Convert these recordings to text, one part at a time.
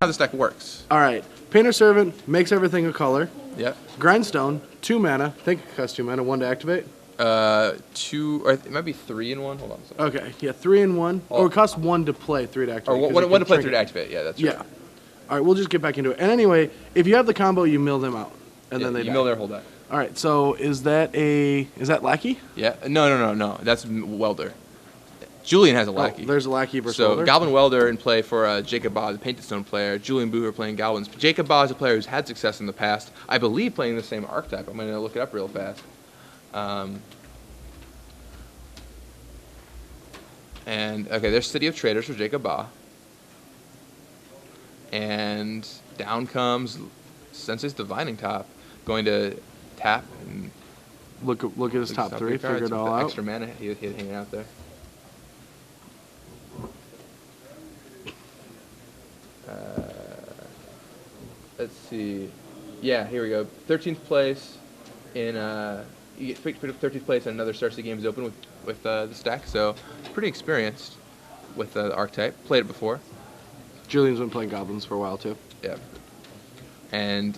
how this deck works. All right. Painter Servant makes everything a color. Yep. Grindstone, 2 mana. I think it costs 2 mana, 1 to activate. 2, or it might be 3 in 1. Hold on a second. Okay, yeah, 3 in 1. Or it costs 1 to play, 3 to activate. Or 1 to play, 3 to activate. Yeah, that's right. Yeah. All right, we'll just get back into it. And anyway, if you have the combo, you mill them out, and then they die. mill their whole deck. All right, so is that Lackey? Yeah. No. That's Welder. Julian has a Lackey. Oh, there's a Lackey versus So Welder. Goblin Welder in play for Jacob Baugh, the Painted Stone player. Julian Booher playing Goblins. Jacob Baugh is a player who's had success in the past. I believe playing the same archetype. I'm going to look it up real fast. And okay, there's City of Traders for Jacob Baugh. And down comes Sensei's Divining Top, going to tap and look at his top 3, figure it all out. Extra mana he had hanging out there. Let's see. Yeah, here we go. 13th place in you get 13th place in another Star City Games Open with this deck, so pretty experienced with the archetype. Played it before. Julian's been playing Goblins for a while too. Yeah. And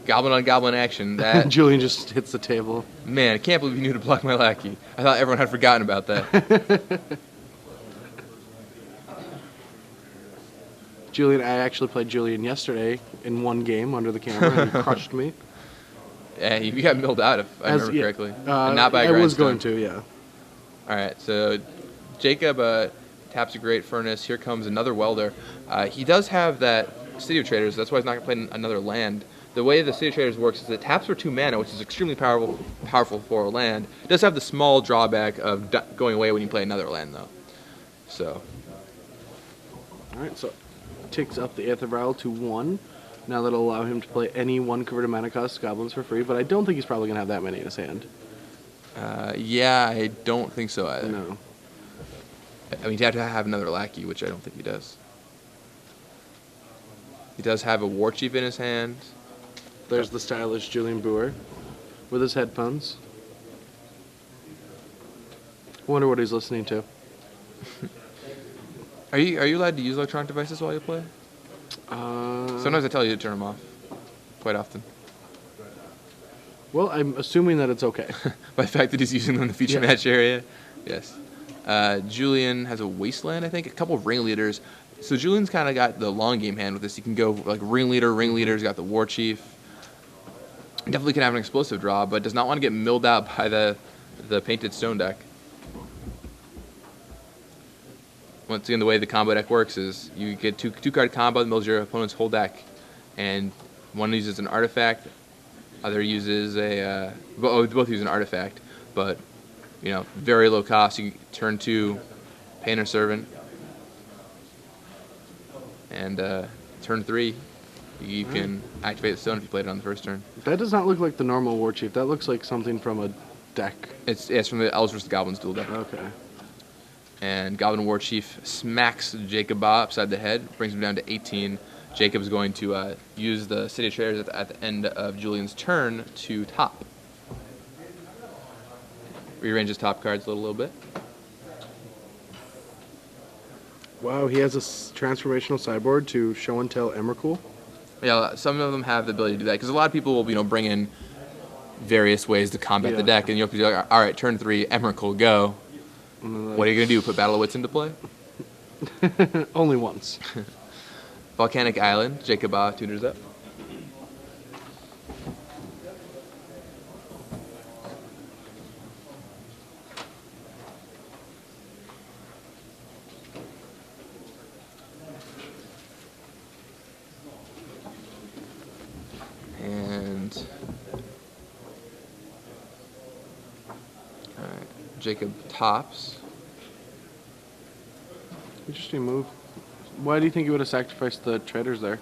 Goblin on Goblin action. That Julian just hits the table. Man, I can't believe you knew to block my Lackey. I thought everyone had forgotten about that. Julian, I actually played Julian yesterday in 1 game under the camera and he crushed me. Yeah, you got milled out, if I remember correctly. And not by a I was grindstone. going to, yeah. All right, so Jacob taps a Great Furnace. Here comes another Welder. He does have that City of Traders. That's why he's not going to play another land. The way the City of Traders works is it taps for 2 mana, which is extremely powerful for a land. It does have the small drawback of going away when you play another land, though. So. All right, so ticks up the Aether Vial to 1. Now that'll allow him to play any 1 converted mana cost Goblins for free, but I don't think he's probably going to have that many in his hand. Yeah, I don't think so either. No. I mean, he'd have to have another Lackey, which I don't think he does. He does have a War Chief in his hand. There's the stylish Julian Booher with his headphones. Wonder what he's listening to. Are you allowed to use electronic devices while you play? Sometimes I tell you to turn them off. Quite often. Well, I'm assuming that it's okay. By the fact that he's using them in the feature match area? Yes. Julian has a Wasteland, I think. A couple of Ringleaders. So Julian's kind of got the long game hand with this. He can go like Ringleader. Ringleader's got the War Chief. Definitely can have an explosive draw, but does not want to get milled out by the Painted Stone deck. Once again, the way the combo deck works is you get two-card combo that mills your opponent's whole deck, and one uses an artifact, other uses a both use an artifact, but you know, very low cost. You turn 2, Painter Servant, and turn 3, you can activate the stone if you played it on the first turn. That does not look like the normal War Chief. That looks like something from a deck. It's from the Elves vs. Goblins duel deck. Okay. And Goblin War Chief smacks Jacob Baugh upside the head, brings him down to 18. Jacob's going to use the City of Traders at the end of Julian's turn to top. Rearrange his top cards a little bit. Wow, he has a transformational sideboard to Show and Tell Emrakul. Yeah, some of them have the ability to do that, because a lot of people will, bring in various ways to combat the deck, and you'll be like, all right, turn 3, Emrakul, go. What are you going to do, put Battle of Wits into play? Only once. Volcanic Island, Jacob Baugh tutors up. And all right, Jacob tops. Interesting move. Why do you think he would have sacrificed the traders there?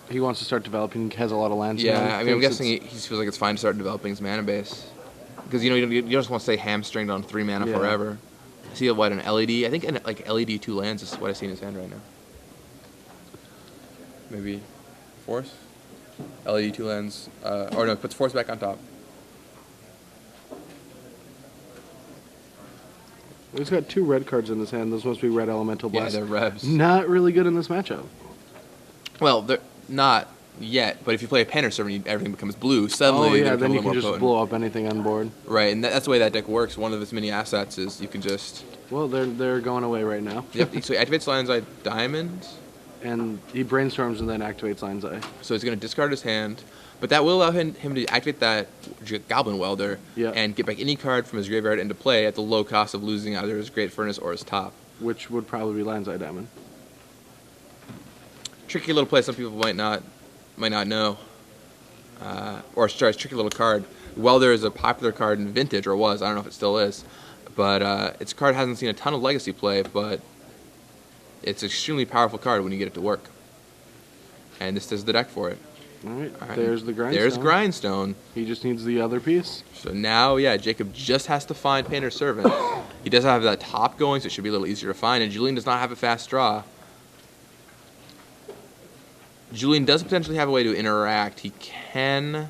He wants to start developing. He has a lot of lands. Yeah, I mean, I'm guessing he feels like it's fine to start developing his mana base, because you just want to stay hamstringed on 3 mana forever. I see an LED. I think like LED 2 lands is what I see in his hand right now. Maybe force. LED 2 lands. Or no, puts force back on top. He's got 2 red cards in his hand. Those must be red elemental Yeah, blast. they're Rebs. Not really good in this matchup. Well, they're not yet, but if you play a Painter Servant, everything becomes blue. Suddenly, Oh they yeah, become then a you little can more just potent. blow up anything on board. Right, and that's the way that deck works. One of its many assets is you can just... Well, they're going away right now. Yep, so he activates Lion's Eye Diamond, And he brainstorms and then activates Lion's Eye. so he's going to discard his hand, but that will allow him to activate that Goblin Welder Yeah. and get back any card from his graveyard into play at the low cost of losing either his Great Furnace or his top. Which would probably be Lion's Eye Diamond. Tricky little play some people might not know. Or sorry, it's a tricky little card. Welder is a popular card in Vintage, or was. I don't know if it still is. But its card hasn't seen a ton of Legacy play, but it's an extremely powerful card when you get it to work. And this does the deck for it. All right, All right. there's the Grindstone. There's Grindstone. He just needs the other piece. So now, yeah, Jacob just has to find Painter Servant. He does have that top going, so it should be a little easier to find. And Julian does not have a fast draw. Julian does potentially have a way to interact. He can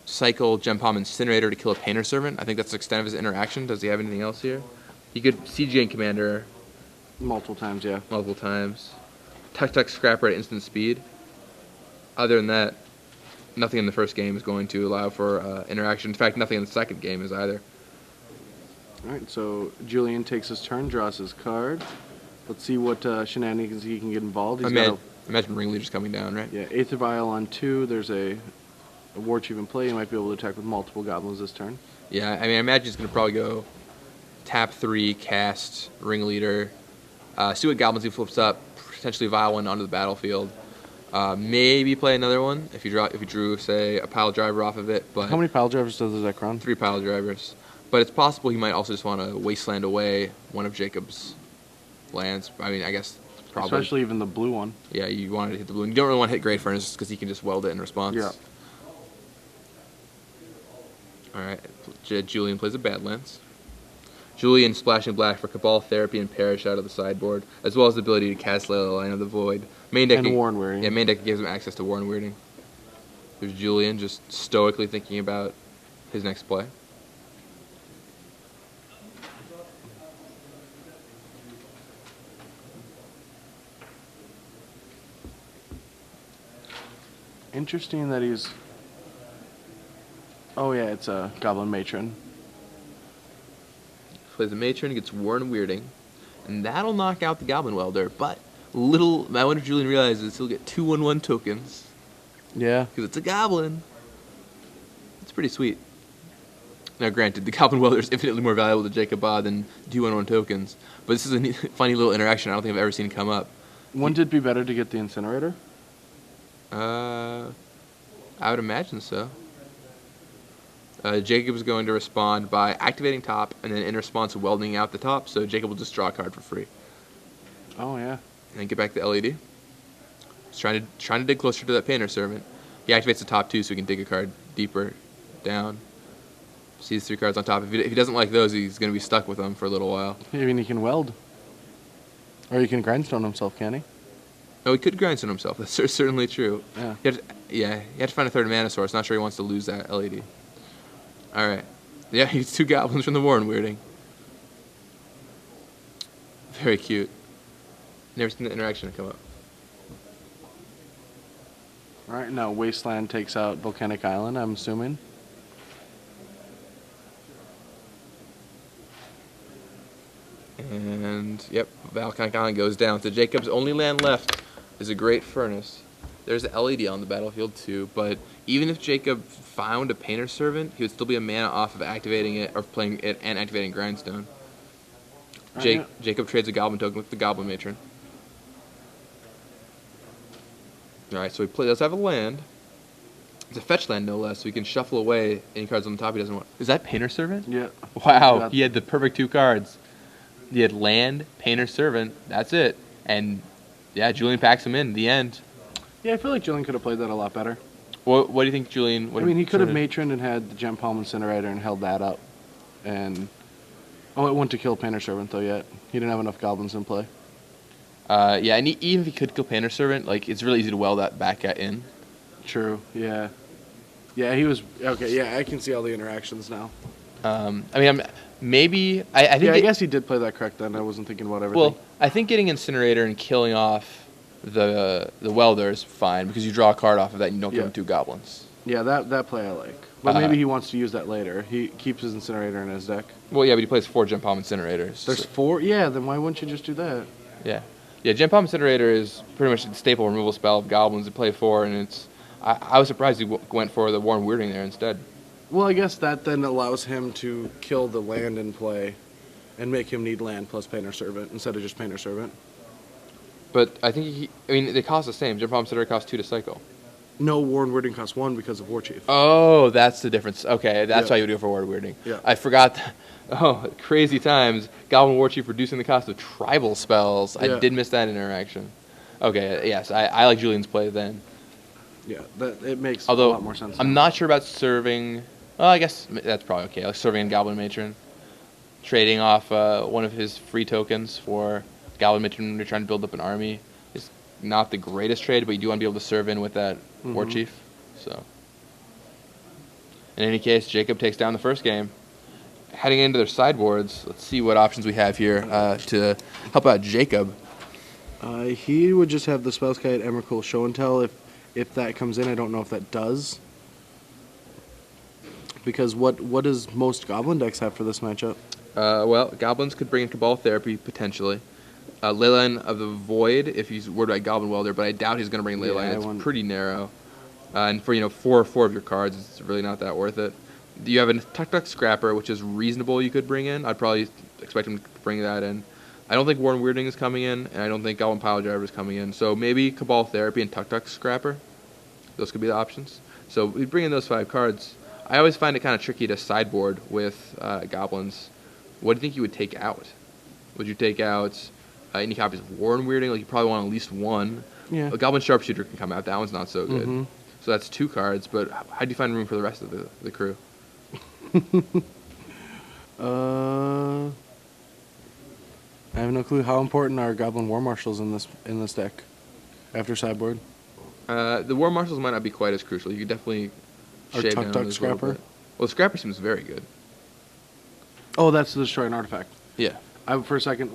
cycle Gem Palm Incinerator to kill a Painter Servant. I think that's the extent of his interaction. Does he have anything else here? He could CGN Commander Multiple times, yeah. multiple times. Tuck Scrapper at instant speed. Other than that, nothing in the first game is going to allow for interaction. In fact, nothing in the second game is either. All right, so Julian takes his turn, draws his card. Let's see what shenanigans he can get involved. He's got Imagine Ringleader's coming down, right? yeah, Aether Vial on 2. There's a War Chief in play. He might be able to attack with multiple goblins this turn. Yeah, I mean, I imagine he's going to probably go tap 3, cast Ringleader, see what goblins he flips up, potentially Vial one onto the battlefield. Maybe play another one if you drew, say, a pile driver off of it. But How many pile drivers does the deck run? 3 pile drivers. But it's possible he might also just want to wasteland away one of Jacob's lands. I mean, I guess probably. Especially even the blue one. Yeah, you wanted to hit the blue. And you don't really want to hit Great Furnace because he can just weld it in response. Yeah. All right, Julian plays a Badlands. Julian splashing black for Cabal Therapy and Perish out of the sideboard, as well as the ability to cast Layla, Line of the Void. Main deck And Warren Weirding. Yeah, main deck gives him access to Warren Weirding. There's Julian just stoically thinking about his next play. Interesting that he's... Oh yeah, it's a Goblin Matron. Plays a Matron, gets Warren Weirding, and that'll knock out the Goblin Welder. But I wonder if Julian realizes he'll get 2/1/1 tokens Yeah. because it's a Goblin. It's pretty sweet. Now, granted, the Goblin Welder is infinitely more valuable to Jacob Baugh than 2/1/1 tokens, but this is a funny little interaction I don't think I've ever seen come up. Wouldn't it be better to get the Incinerator? I would imagine so. Jacob is going to respond by activating top, and then in response welding out the top, so Jacob will just draw a card for free. Oh yeah. And get back the LED. He's trying to dig closer to that Painter Servant. He activates the top 2 so he can dig a card deeper down. Sees 3 cards on top. If he doesn't like those, he's going to be stuck with them for a little while. Even he can weld. Or he can grindstone himself, can he? Oh, he could grindstone himself. That's certainly true. Yeah. You have to find a third mana source. Not sure he wants to lose that LED. All right. Yeah, he's 2 goblins from the Warren Weirding. Very cute. Never seen the interaction come up. Alright, now Wasteland takes out Volcanic Island, I'm assuming. And, yep, Volcanic Island goes down. So Jacob's only land left is a Great Furnace. There's an LED on the battlefield too, but even if Jacob found a Painter Servant, he would still be a mana off of activating it or playing it and activating Grindstone. Jacob trades a Goblin token with the Goblin Matron. Alright, so he does have a land. It's a fetch land, no less, so he can shuffle away any cards on the top he doesn't want. Is that Painter Servant? Yeah. Wow, he had the perfect 2 cards. He had land, Painter Servant, that's it. And, yeah, Julian packs him in the end. Yeah, I feel like Julian could have played that a lot better. What do you think, Julian? I mean, he could have matroned and had the Gem Palm Incinerator and held that up. And... Oh, it went to kill Painter Servant, though, yet. He didn't have enough goblins in play. Yeah, and even if he could kill Painter Servant, like, it's really easy to weld that back in. True, yeah. Yeah, he was... Okay, yeah, I can see all the interactions now. I mean, maybe I think. Yeah, I guess he did play that correct then. I wasn't thinking about everything. Well, I think getting Incinerator and killing off the welder is fine because you draw a card off of that and you don't give him 2 goblins. Yeah, that play I like. But maybe he wants to use that later. He keeps his Incinerator in his deck. Well, yeah, but he plays 4 Gem Palm Incinerators. There's 4? Yeah, then why wouldn't you just do that? Yeah. Yeah, Gem Palm Incinerator is pretty much the staple removal spell of goblins to play 4, and it's... I was surprised he went for the Warren Weirding there instead. Well, I guess that then allows him to kill the land in play and make him need land plus Painter Servant instead of just Painter Servant. But I think they cost the same. Gem Palm Incinerator costs 2 to cycle. No, Warren Weirding costs 1 because of War Chief. Oh, that's the difference. Okay, that's why you would go for Warren Weirding. Yeah. I forgot that. Oh, crazy times. Goblin War Chief reducing the cost of tribal spells. Yeah. I did miss that interaction. Okay, yes, I like Julian's play then. Yeah, it makes a Although, lot more sense. I'm not sure about serving... Well, I guess that's probably okay. Like serving a Goblin Matron. Trading off one of his free tokens for Goblin Matron when you're trying to build up an army is not the greatest trade, but you do want to be able to serve in with that War Chief. So, in any case, Jacob takes down the first game. Heading into their sideboards, let's see what options we have here to help out Jacob. He would just have the Spellskite Emrakul Show and Tell if that comes in. I don't know if that does. Because what does most Goblin decks have for this matchup? Well, Goblins could bring in Cabal Therapy, potentially. Leyline of the Void, if he's worried about Goblin Welder, but I doubt he's going to bring Leyline. It's pretty narrow. And for 4 of your cards, it's really not that worth it. You have a Tuk-Tuk Scrapper, which is reasonable you could bring in. I'd probably expect him to bring that in. I don't think Warren Weirding is coming in, and I don't think Goblin Pile Driver is coming in. So maybe Cabal Therapy and Tuk-Tuk Scrapper. Those could be the options. So we bring in those 5 cards. I always find it kind of tricky to sideboard with Goblins. What do you think you would take out? Would you take out any copies of Warren Weirding? Like you probably want at least 1. Yeah. A Goblin Sharpshooter can come out. That one's not so good. So that's 2 cards, but how do you find room for the rest of the crew? I have no clue. How important are Goblin War Marshals in this deck after sideboard? The War Marshals might not be quite as crucial. You could definitely shave down on Tuk-Tuk those a Scrapper? little bit. Well, the Scrapper seems very good. Oh, that's to destroy an artifact. Yeah. For a second,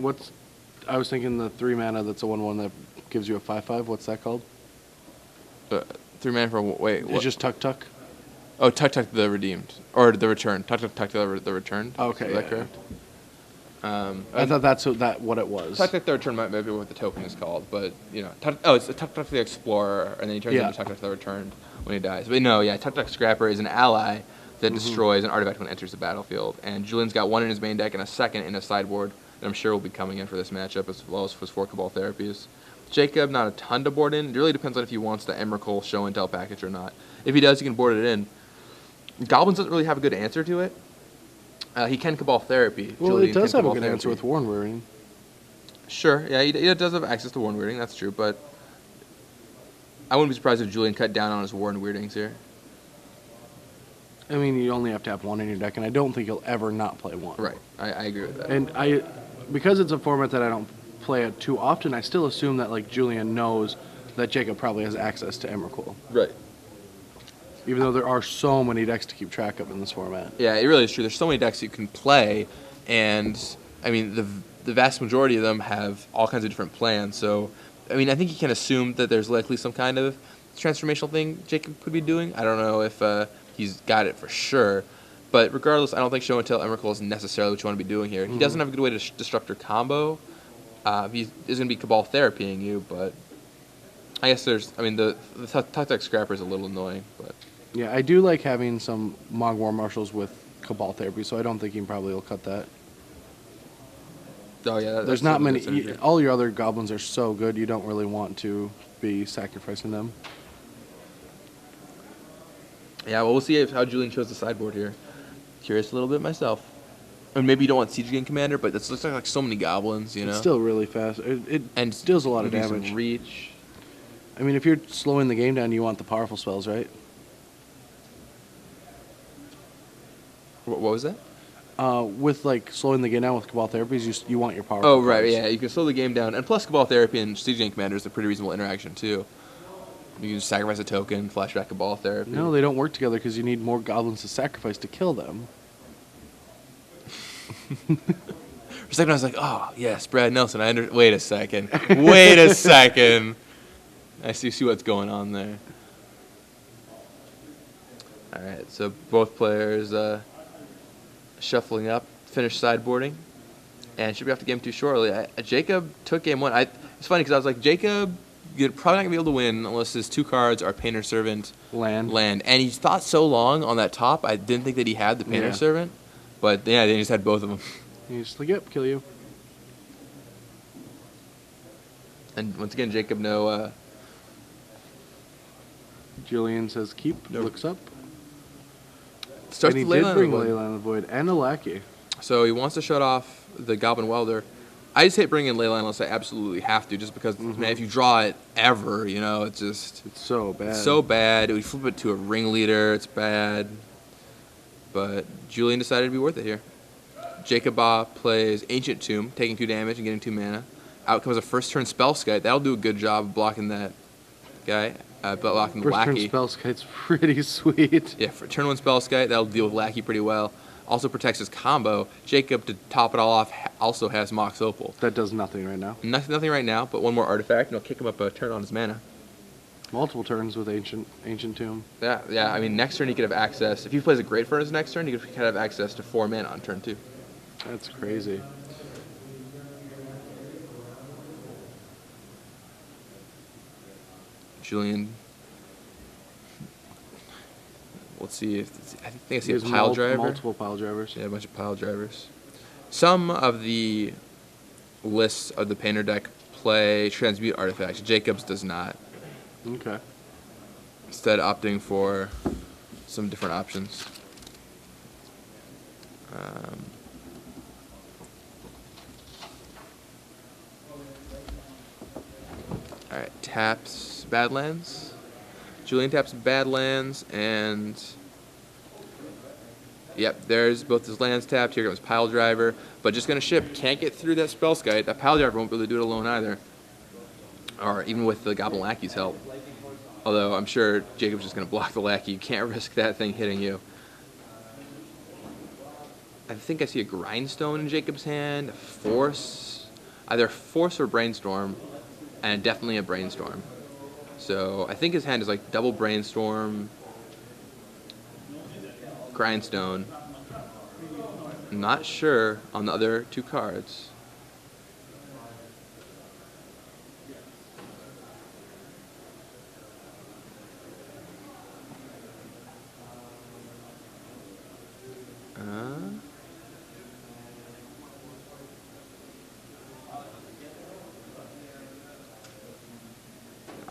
I was thinking the 3 mana that's a 1/1 that gives you a 5/5. What's that called? 3 mana for wait. What? It's just Tuk-Tuk. Oh, Tuk-Tuk the Redeemed or the Returned. Tuk-Tuk the Returned. Okay, Is that correct? I thought that's what it was. Tuk-Tuk the Returned might be what the token is called, but it's a Tuk-Tuk the Explorer, and then he turns into Tuk-Tuk the Returned when he dies. But no, Tuk-Tuk Scrapper is an ally that destroys an artifact when it enters the battlefield. And Julian's got 1 in his main deck and a 2nd in his sideboard that I'm sure will be coming in for this matchup, as well as his 4 Cabal Therapies. Jacob, not a ton to board in. It really depends on if he wants the Emrakul Show and Tell package or not. If he does, he can board it in. Goblins doesn't really have a good answer to it. He can Cabal Therapy. Well, Julian it does can have a Cabal good Therapy. answer with Warren Weirding. Sure, yeah, he does have access to Warren Weirding, that's true, but I wouldn't be surprised if Julian cut down on his Warren Weirdings here. I mean, you only have to have 1 in your deck, and I don't think you'll ever not play 1. Right, I agree with that. And because it's a format that I don't play it too often, I still assume that like Julian knows that Jacob probably has access to Emrakul. Right. Even though there are so many decks to keep track of in this format. Yeah, it really is true. There's so many decks you can play, and I mean the vast majority of them have all kinds of different plans. So, I mean, I think you can assume that there's likely some kind of transformational thing Jacob could be doing. I don't know if he's got it for sure, but regardless, I don't think Show and Tell Emrakul is necessarily what you want to be doing here. He doesn't have a good way to disrupt your combo. He is going to be Cabal Therapying you, but I guess the Tuk-Tuk Scrapper is a little annoying, but. Yeah, I do like having some Mog War Marshals with Cabal Therapy, so I don't think he probably will cut that. Oh yeah, there's not many. All your other goblins are so good, you don't really want to be sacrificing them. Yeah, well, we'll see how Julian chose the sideboard here. Curious a little bit myself. And maybe you don't want SCGINDY Commander, but this looks like so many goblins, you know. It's still really fast. It deals a lot of damage. Some reach. I mean, if you're slowing the game down, you want the powerful spells, right? What was that? With like slowing the game down with Cabal Therapies, you want your powerful. Oh right, cards. yeah, you can slow the game down, and plus Cabal Therapy and SCGINDY Commander is a pretty reasonable interaction too. You can sacrifice a token, flashback Cabal Therapy. No, they don't work together because you need more goblins to sacrifice to kill them. For a second, I was like, oh, yes, Brad Nelson. Wait a second. Wait a second. I see what's going on there. All right, so both players shuffling up, finish sideboarding, and should be off to game 2 shortly. Jacob took game 1. It's funny because I was like, Jacob, you're probably not going to be able to win unless his 2 cards are Painter Servant, Land. And he thought so long on that top, I didn't think that he had the Painter Servant. But, yeah, they just had both of them. He's just like, yep, kill you. And once again, Jacob, no... Julian says keep, looks up. Starts and he the did bring Leyline of the Void and a lackey. So he wants to shut off the Goblin Welder. I just hate bringing in Leyline unless I absolutely have to, just because, man, if you draw it ever, you know, it's just... It's so bad. It's so bad. We flip it to a Ringleader. It's bad. But Julian decided to be worth it here. Jacob Baugh plays Ancient Tomb, taking 2 damage and getting 2 mana. Out comes a first-turn Spellskite. That'll do a good job of blocking that guy, blocking the Lackey. First turn Spellskite's pretty sweet. Yeah, for turn 1 Spellskite, that'll deal with Lackey pretty well. Also protects his combo. Jacob, to top it all off, also has Mox Opal. That does nothing right now. Nothing right now, but 1 more artifact, and it'll kick him up a turn on his mana. Multiple turns with Ancient Tomb. Yeah. I mean, next turn he could have access. If he plays a Great Furnace next turn, he could have access to 4 mana on turn 2. That's crazy. Julian. Let's see if I think I see a pile driver. Multiple pile drivers. Yeah, a bunch of pile drivers. Some of the lists of the Painter deck play transmute artifacts. Jacob's does not. Okay. Instead, opting for some different options. All right, taps Badlands. Julian taps Badlands, and yep, there's both his lands tapped. Here comes Pile Driver, but just gonna ship. Can't get through that Spellskite. That Pile Driver won't be able to do it alone either, or even with the Goblin Lackey's help. Although I'm sure Jacob's just gonna block the Lackey. You can't risk that thing hitting you. I think I see a Grindstone in Jacob's hand, a Force, either Force or Brainstorm, and definitely a Brainstorm. So I think his hand is like double Brainstorm, Grindstone. I'm not sure on the other 2 cards.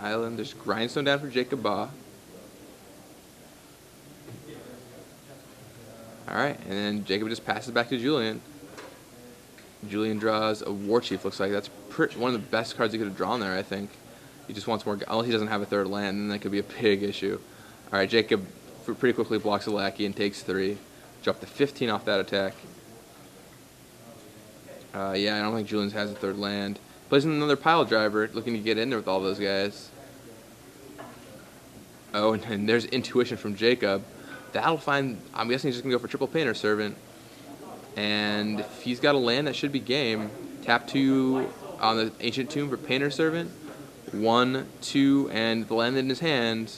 Island, there's Grindstone down for Jacob Baugh. Alright, and then Jacob just passes back to Julian. Julian draws a War Chief, looks like. That's one of the best cards he could have drawn there, I think. He just wants more, unless he doesn't have a 3rd land, then that could be a big issue. Alright, Jacob pretty quickly blocks a Lackey and takes 3. Drop the 15 off that attack. Yeah, I don't think Julian has a 3rd land. Plays another Pile Driver, looking to get in there with all those guys. Oh, and there's Intuition from Jacob. That'll find... I'm guessing he's just going to go for triple Painter Servant. And if he's got a land, that should be game. Tap 2 on the Ancient Tomb for Painter Servant. 1, 2, and the land in his hand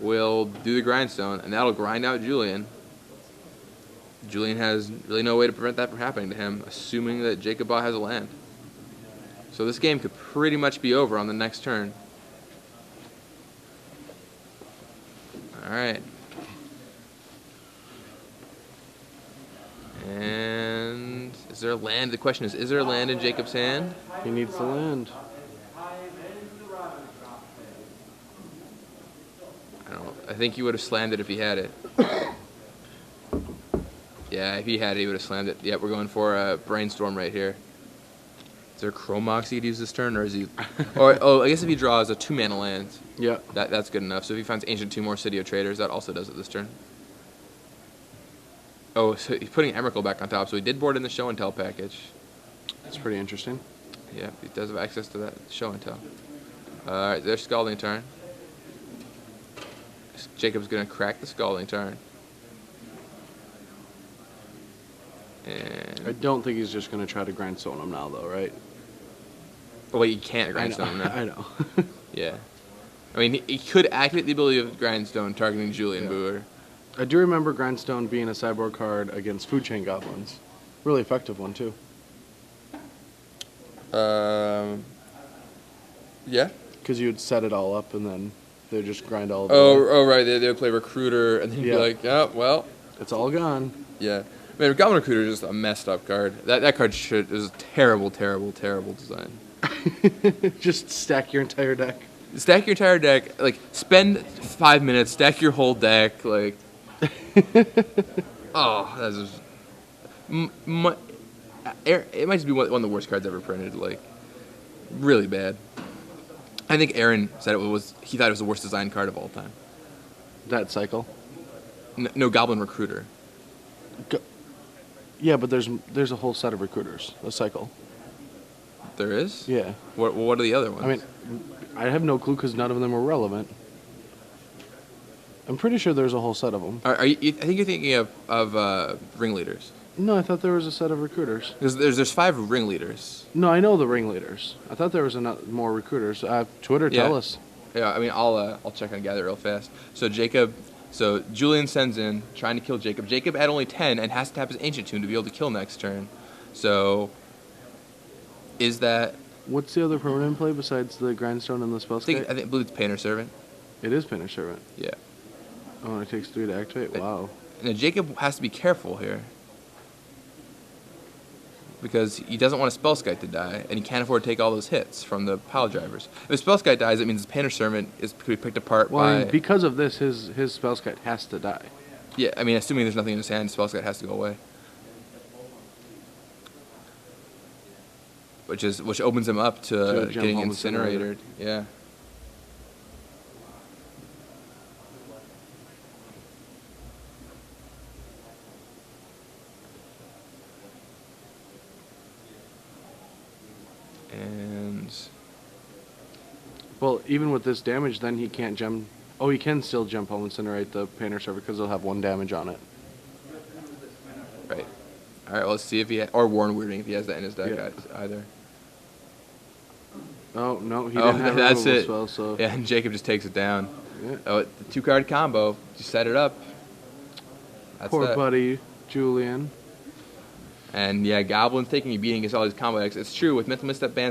will do the Grindstone, and that'll grind out Julian. Julian has really no way to prevent that from happening to him, assuming that Jacob Baugh has a land. So this game could pretty much be over on the next turn. Alright. And is there a land? The question is there a land in Jacob's hand? He needs the land. I think he would have slammed it if he had it. Yeah, if he had it, he would have slammed it. Yep, we're going for a Brainstorm right here. Is there Chrome Mox he could use this turn, or is he... I guess if he draws a 2-mana land, yeah, that's good enough. So if he finds Ancient Tomb or City of Traders, that also does it this turn. Oh, so he's putting Emrakul back on top, so he did board in the Show and Tell package. That's pretty interesting. Yeah, he does have access to that Show and Tell. Alright, there's Scalding Tarn. Jacob's going to crack the Scalding Tarn. And I don't think he's just going to try to grindstone him now, though, right? oh wait, you can't grindstone him now. I know. Yeah. I mean, he could activate the ability of grindstone targeting Julian Booher. I do remember grindstone being a sideboard card against food chain goblins. Really effective one, too. Yeah. Because you would set it all up and then they would just grind all of it. Oh, right. They would play Recruiter and then you'd be Yeah. like, oh, well. It's all gone. Yeah. I mean, Goblin Recruiter is just a messed up card. That card is a terrible, terrible, terrible design. Just stack your entire deck. Stack your entire deck. Like, spend 5 minutes, stack your whole deck. Like, oh, that's just. It might just be one of the worst cards ever printed. Like, really bad. I think Aaron said he thought it was the worst design card of all time. That cycle. No, Goblin Recruiter. Yeah, but there's a whole set of recruiters. A cycle. There is? Yeah. What are the other ones? I mean, I have no clue because none of them were relevant. I'm pretty sure there's a whole set of them. I think you're thinking of ringleaders. No, I thought there was a set of recruiters. Because there's 5 ringleaders. No, I know the ringleaders. I thought there was more recruiters. Twitter, tell us. Yeah, I mean, I'll check on Gather real fast. So Julian sends in, trying to kill Jacob. Jacob had only 10 and has to tap his Ancient Tune to be able to kill next turn. So, is that... What's the other permanent play besides the grindstone and the spell skate? I believe it's Painter Servant. It is Painter Servant. Yeah. Oh, and it takes 3 to activate? Wow. Now, Jacob has to be careful here. Because he doesn't want a Spellskite to die, and he can't afford to take all those hits from the pile drivers. If a Spellskite dies, it means his Painter Servant could be picked apart by... I mean, because of this, his Spellskite has to die. Yeah, I mean, assuming there's nothing in his hand, Spellskite has to go away. Which opens him up to getting incinerated. Yeah. And well, even with this damage, then he can't gem. Oh, he can still gem home incinerate the Painter Servant because he'll have 1 damage on it. right. All right. Well, let's see if or Warren Weirding if he has that in his deck either. Oh no, he didn't have a that's removal it. spell, so Yeah, and Jacob just takes it down. yeah. Oh, the 2-card combo. Just set it up. That's Poor that. buddy Julian. And yeah, Goblin's taking a beating against all these combo decks. It's true with Mental Misstep bans.